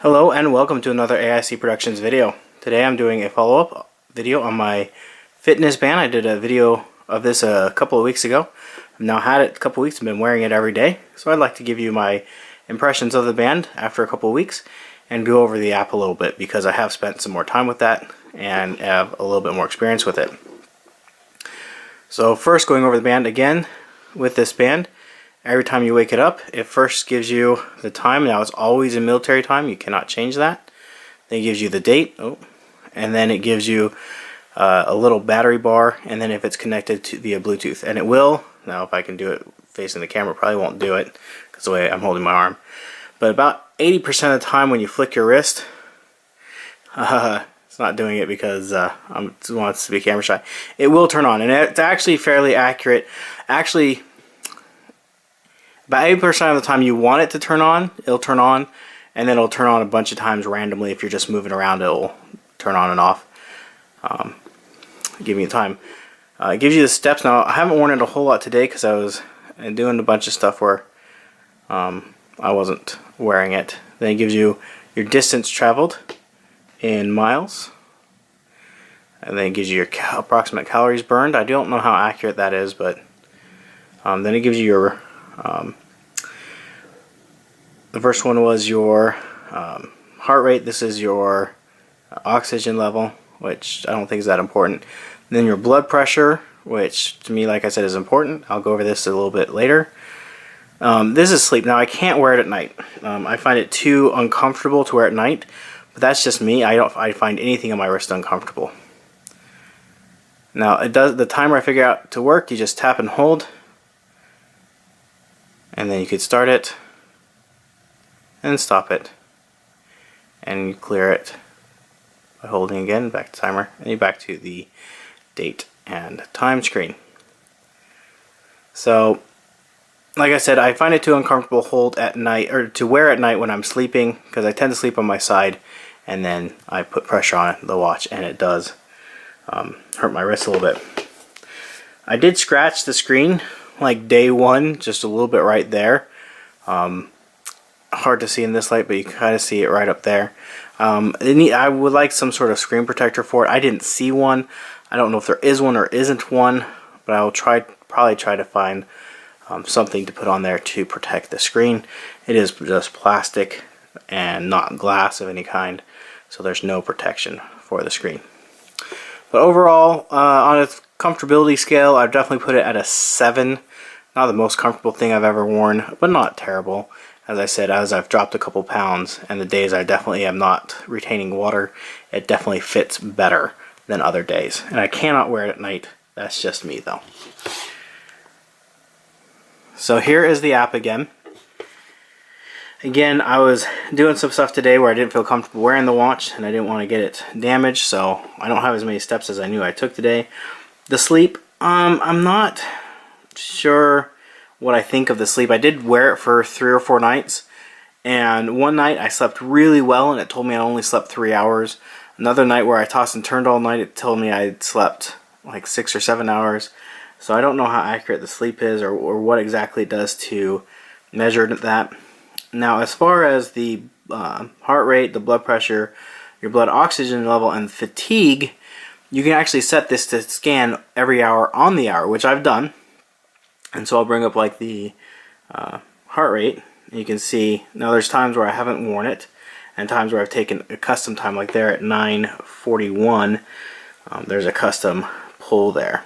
Hello and welcome to another AIC Productions video. Today I'm doing a follow-up video on my fitness band. I did a video of this a couple of weeks ago. I've now had it a couple of weeks and been wearing it every day. So I'd like to give you my impressions of the band after a couple of weeks and go over the app a little bit because I have spent some more time with that and have a little bit more experience with it. So first, going over the band again. With this band, every time you wake it up, it first gives you the time. Now it's always in military time, you cannot change that. Then it gives you the date, and then it gives you a little battery bar, and then if it's connected to via Bluetooth. And it will, now if I can do it facing the camera, probably won't do it because the way I'm holding my arm. But about 80% of the time when you flick your wrist, it's not doing it because it wants to be camera shy. It will turn on, and it's actually fairly accurate. Actually, about 80% of the time you want it to turn on, it'll turn on, and then it'll turn on a bunch of times randomly. If you're just moving around, it'll turn on and off. Give me time. It gives you the steps. Now, I haven't worn it a whole lot today because I was doing a bunch of stuff where I wasn't wearing it. Then it gives you your distance traveled in miles, and then it gives you your approximate calories burned. I don't know how accurate that is, but then it gives you your the first one was your heart rate. This is your oxygen level, which I don't think is that important. And then your blood pressure, which to me, like I said, is important. I'll go over this a little bit later. This is sleep. Now I can't wear it at night. I find it too uncomfortable to wear at night, but that's just me. I find anything on my wrist uncomfortable. Now it does the timer I figure out to work. You just tap and hold, and then you could start it and stop it, and you clear it by holding again, back to timer, and you back to the date and time screen. So like I said, I find it too uncomfortable to hold at night, or to wear at night when I'm sleeping, because I tend to sleep on my side, and then I put pressure on the watch and it does hurt my wrist a little bit. I did scratch the screen like day one, just a little bit right there. Hard to see in this light, but you kind of see it right up there. I would like some sort of screen protector for it. I didn't see one. I don't know if there is one or isn't one, but I will probably try to find something to put on there to protect the screen. It is just plastic and not glass of any kind, so there's no protection for the screen. But overall, on a comfortability scale, I've definitely put it at a 7. Not the most comfortable thing I've ever worn, but not terrible. As I said, as I've dropped a couple pounds, and the days I definitely am not retaining water, it definitely fits better than other days. And I cannot wear it at night. That's just me, though. So here is the app again. Again, I was doing some stuff today where I didn't feel comfortable wearing the watch, and I didn't want to get it damaged, so I don't have as many steps as I knew I took today. The sleep, I'm not sure what I think of the sleep. I did wear it for 3 or 4 nights, and one night I slept really well and it told me I only slept 3 hours. Another night where I tossed and turned all night, it told me I slept like 6 or 7 hours. So I don't know how accurate the sleep is, or what exactly it does to measure that. Now, as far as the heart rate, the blood pressure, your blood oxygen level, and fatigue, you can actually set this to scan every hour on the hour, which I've done. And so I'll bring up like the heart rate, and you can see now there's times where I haven't worn it, and times where I've taken a custom time, like there at 9:41. There's a custom pull there.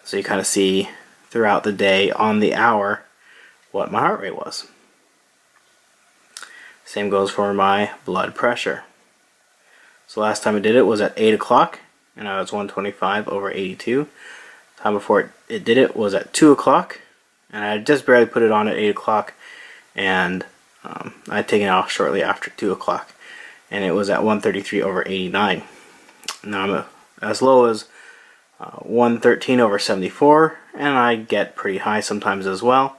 So you kind of see throughout the day on the hour what my heart rate was. Same goes for my blood pressure. So last time I did it was at 8 o'clock, and I was 125/82. Time before it did it was at 2 o'clock, and I just barely put it on at 8 o'clock, and I had taken it off shortly after 2 o'clock, and it was at 133/89. Now I'm as low as 113/74, and I get pretty high sometimes as well.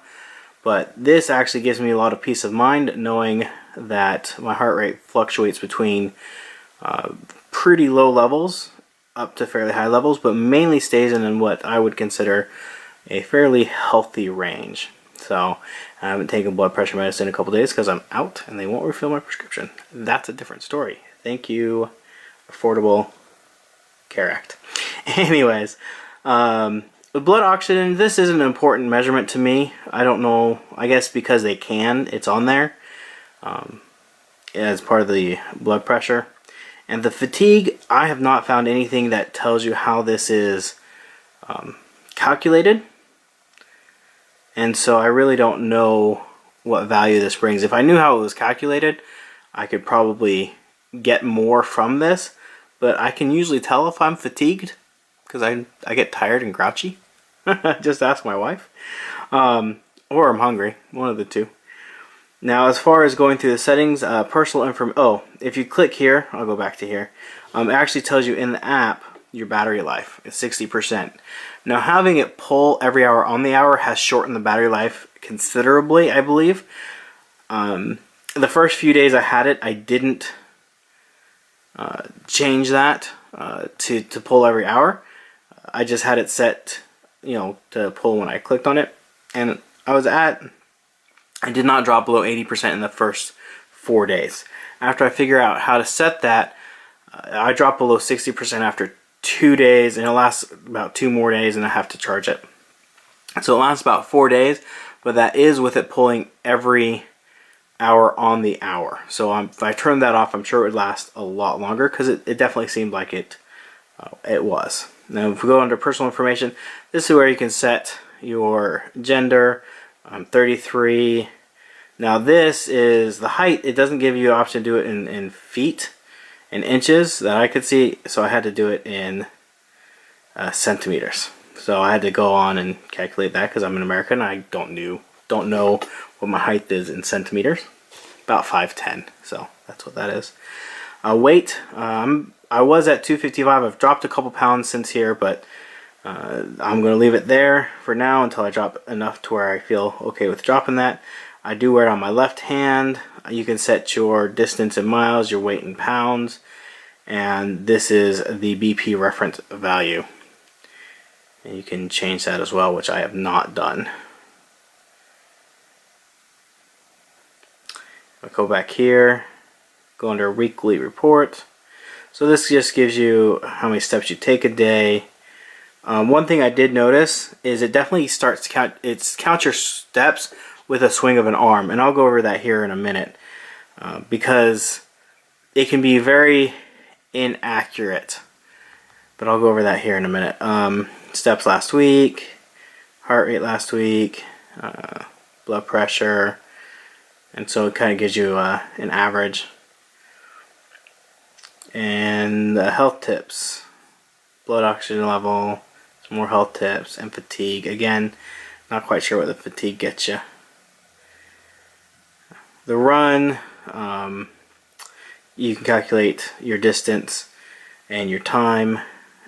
But this actually gives me a lot of peace of mind knowing that my heart rate fluctuates between pretty low levels up to fairly high levels, but mainly stays in what I would consider a fairly healthy range. So I haven't taken blood pressure medicine in a couple days because I'm out and they won't refill my prescription. That's a different story. Thank you, Affordable Care Act. Anyways, with blood oxygen, this is an important measurement to me. I don't know, I guess because they can, it's on there as part of the blood pressure. And the fatigue, I have not found anything that tells you how this is calculated. And so I really don't know what value this brings. If I knew how it was calculated, I could probably get more from this. But I can usually tell if I'm fatigued because I get tired and grouchy. Just ask my wife. Or I'm hungry. One of the two. Now, as far as going through the settings, personal information. Oh, if you click here, I'll go back to here. It actually tells you in the app your battery life is 60%. Now, having it pull every hour on the hour has shortened the battery life considerably, I believe. The first few days I had it, I didn't change that to pull every hour. I just had it set, to pull when I clicked on it, and I did not drop below 80% in the first 4 days. After I figure out how to set that, I dropped below 60% after 2 days, and it lasts about 2 more days, and I have to charge it. So it lasts about 4 days, but that is with it pulling every hour on the hour. So if I turned that off, I'm sure it would last a lot longer because it definitely seemed like it was. Now, if we go under personal information, this is where you can set your gender. I'm 33. Now this is the height. It doesn't give you an option to do it in feet and inches that I could see, so I had to do it in centimeters. So I had to go on and calculate that because I'm an American. I don't know what my height is in centimeters. About 5'10", so that's what that is. Weight, I was at 255. I've dropped a couple pounds since here, but I'm going to leave it there for now until I drop enough to where I feel okay with dropping that. I do wear it on my left hand. You can set your distance in miles, your weight in pounds, and this is the BP reference value. And you can change that as well, which I have not done. I'll go back here, go under weekly report. So this just gives you how many steps you take a day. One thing I did notice is it definitely starts to count your steps with a swing of an arm, and I'll go over that here in a minute because it can be very inaccurate. But I'll go over that here in a minute. Steps last week, heart rate last week, blood pressure, and so it kind of gives you an average. And health tips, blood oxygen level, some more health tips, and fatigue. Again, not quite sure what the fatigue gets you. The run, you can calculate your distance and your time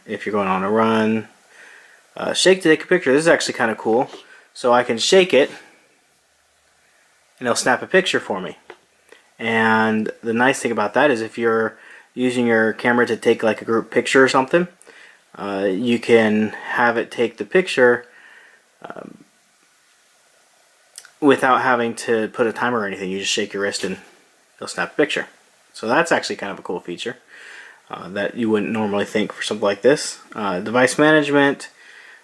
if you're going on a run. Shake to take a picture. This is actually kind of cool. So I can shake it and it'll snap a picture for me. And the nice thing about that is if you're using your camera to take like a group picture or something, you can have it take the picture without having to put a timer or anything. You just shake your wrist and it'll snap a picture. So that's actually kind of a cool feature that you wouldn't normally think for something like this. Device management,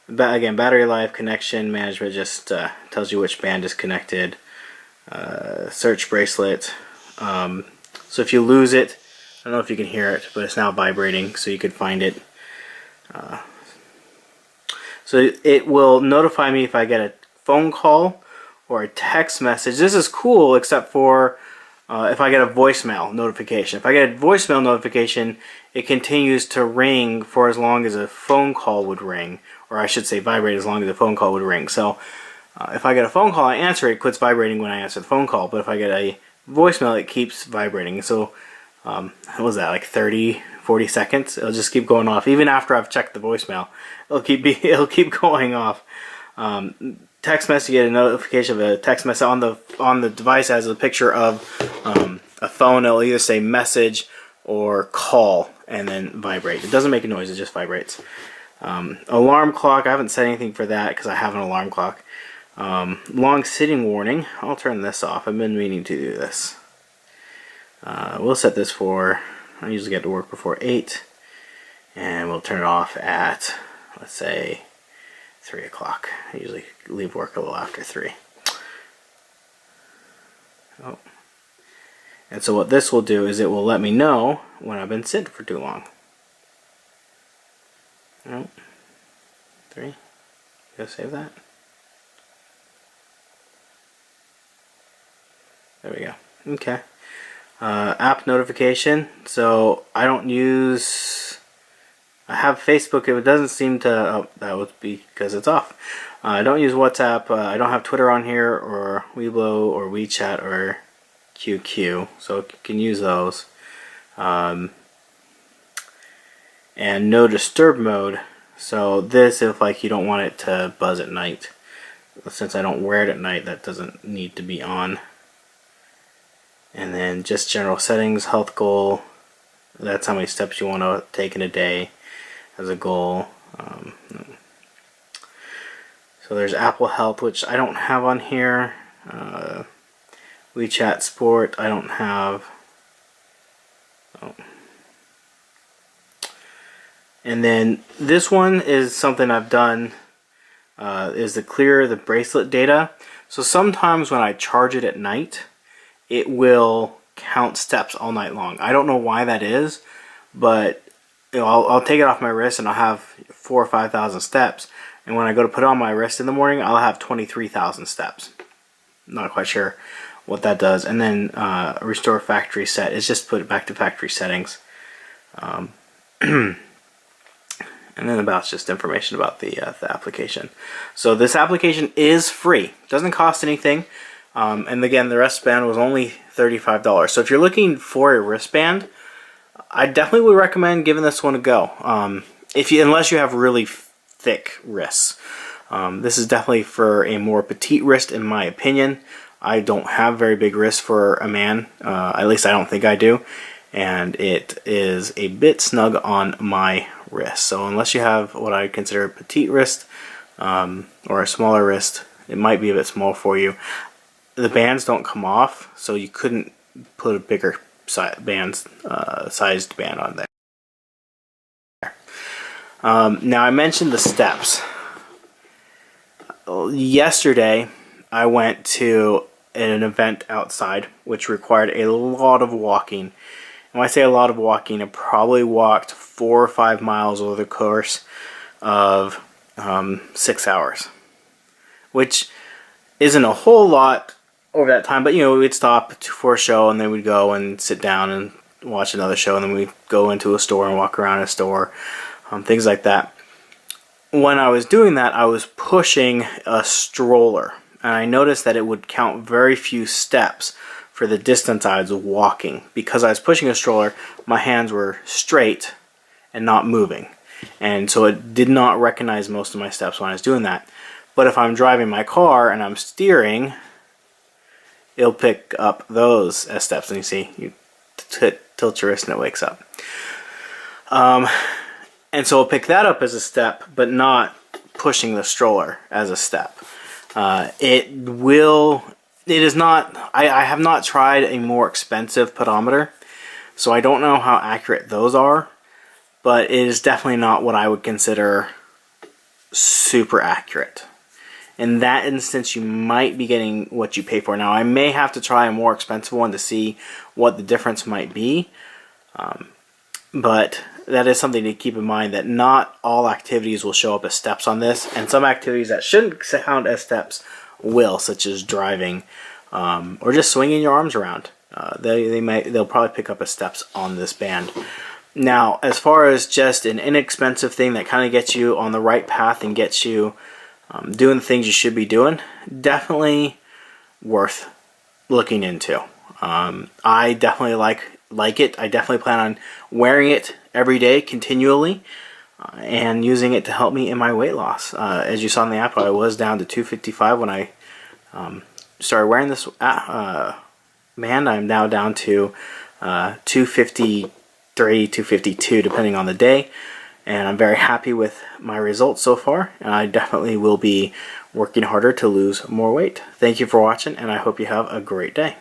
again, battery life, connection management just tells you which band is connected. Search bracelet. So if you lose it, I don't know if you can hear it, but it's now vibrating, so you could find it. So it will notify me if I get a phone call or a text message. This is cool, except for if I get a voicemail notification. If I get a voicemail notification, it continues to ring for as long as a phone call would ring, or I should say vibrate as long as a phone call would ring. So if I get a phone call, I answer it, it quits vibrating when I answer the phone call. But if I get a voicemail, it keeps vibrating. So what was that, like 30-40 seconds? It'll just keep going off even after I've checked the voicemail. It'll keep going off. Text message, you get a notification of a text message on the device as a picture of a phone. It'll either say message or call and then vibrate. It doesn't make a noise, it just vibrates. Alarm clock, I haven't set anything for that because I have an alarm clock. Long sitting warning. I'll turn this off. I've been meaning to do this. We'll set this for, I usually get to work before 8, and we'll turn it off at, let's say, 3 o'clock. I usually leave work a little after 3. Oh. And so what this will do is it will let me know when I've been sitting for too long. Oh. 3. Go save that. There we go. Okay. App notification. So I don't use. I have Facebook. It doesn't seem to. Oh, that would be because it's off. I don't use WhatsApp. I don't have Twitter on here, or Weibo, or WeChat, or QQ. So you can use those. And no disturb mode. So this, if like you don't want it to buzz at night, since I don't wear it at night, that doesn't need to be on. And then just general settings, health goal. That's how many steps you want to take in a day as a goal. So there's Apple Health, which I don't have on here. WeChat Sport, I don't have. Oh. And then this one is something I've done, is to clear the bracelet data. So sometimes when I charge it at night, it will count steps all night long. I don't know why that is, but you know, I'll take it off my wrist and I'll have 4,000 or 5,000 steps. And when I go to put it on my wrist in the morning, I'll have 23,000 steps. Not quite sure what that does. And then restore factory set is just put it back to factory settings. And then about just information about the application. So this application is free. Doesn't cost anything. And again, the wristband was only $35. So if you're looking for a wristband, I definitely would recommend giving this one a go. Unless you have really thick wrists. This is definitely for a more petite wrist, in my opinion. I don't have very big wrists for a man. At least I don't think I do. And it is a bit snug on my wrist. So unless you have what I consider a petite wrist or a smaller wrist, it might be a bit small for you. The bands don't come off, so you couldn't put a bigger sized band on there. Now I mentioned the steps. Yesterday I went to an event outside which required a lot of walking. And when I say a lot of walking, I probably walked 4 or 5 miles over the course of 6 hours, which isn't a whole lot over that time, but you know, we'd stop for a show and then we'd go and sit down and watch another show, and then we'd go into a store and walk around a store, things like that. When I was doing that, I was pushing a stroller, and I noticed that it would count very few steps for the distance I was walking. Because I was pushing a stroller, my hands were straight and not moving, and so it did not recognize most of my steps when I was doing that. But if I'm driving my car and I'm steering, it'll pick up those as steps, and you see, you tilt your wrist and it wakes up. And so it'll pick that up as a step, but not pushing the stroller as a step. It is not, I have not tried a more expensive pedometer, so I don't know how accurate those are, but it is definitely not what I would consider super accurate. In that instance, you might be getting what you pay for. Now, I may have to try a more expensive one to see what the difference might be. But that is something to keep in mind, that not all activities will show up as steps on this. And some activities that shouldn't count as steps will, such as driving or just swinging your arms around. They'll probably pick up as steps on this band. Now, as far as just an inexpensive thing that kind of gets you on the right path and gets you doing the things you should be doing, definitely worth looking into. I definitely like it. I definitely plan on wearing it every day continually and using it to help me in my weight loss. As you saw in the app, I was down to 255 when I started wearing this band. I'm now down to 253, 252 depending on the day. And I'm very happy with my results so far, and I definitely will be working harder to lose more weight. Thank you for watching, and I hope you have a great day.